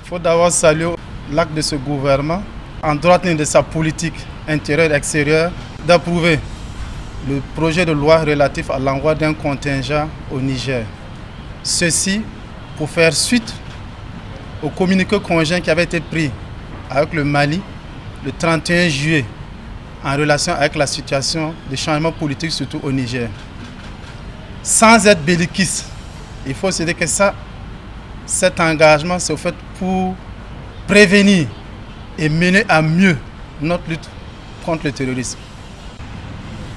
faut d'abord saluer l'acte de ce gouvernement, en droite ligne de sa politique intérieure et extérieure, d'approuver le projet de loi relatif à l'envoi d'un contingent au Niger. Ceci pour faire suite au communiqué conjoint qui avait été pris avec le Mali le 31 juillet en relation avec la situation de changement politique, surtout au Niger. Sans être belliquiste, il faut se dire que cet engagement, c'est au fait pour prévenir et mener à mieux notre lutte contre le terrorisme.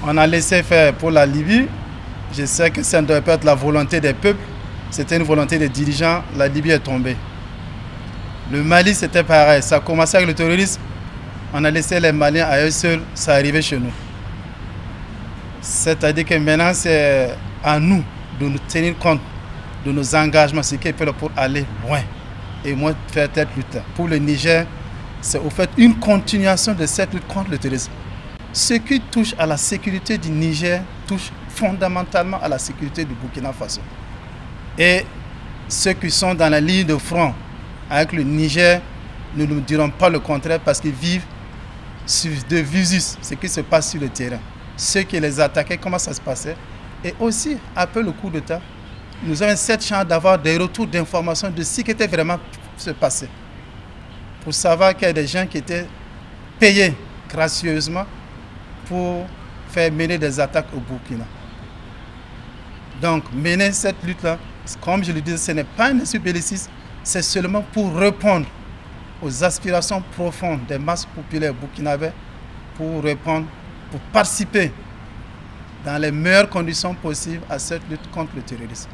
On a laissé faire pour la Libye. Je sais que ça ne doit pas être la volonté des peuples, c'était une volonté des dirigeants. La Libye est tombée. Le Mali, c'était pareil. Ça a commencé avec le terrorisme. On a laissé les Maliens à eux seuls, ça arrivait chez nous. C'est-à-dire que maintenant, c'est à nous de nous tenir compte de nos engagements, ce qu'il faut pour aller loin et moins faire tête lutte. Pour le Niger, c'est au fait une continuation de cette lutte contre le terrorisme. Ce qui touche à la sécurité du Niger touche fondamentalement à la sécurité du Burkina Faso. Et ceux qui sont dans la ligne de front avec le Niger ne nous diront pas le contraire parce qu'ils vivent de visus ce qui se passe sur le terrain. Ceux qui les attaquaient, comment ça se passait. Et aussi, après le coup d'État, nous avons cette chance d'avoir des retours d'informations de ce qui était vraiment se passé. Pour savoir qu'il y a des gens qui étaient payés gracieusement pour faire mener des attaques au Burkina. Donc, mener cette lutte-là, comme je le disais, ce n'est pas un esprit belliciste, c'est seulement pour répondre aux aspirations profondes des masses populaires burkinabais, pour répondre, pour participer dans les meilleures conditions possibles à cette lutte contre le terrorisme.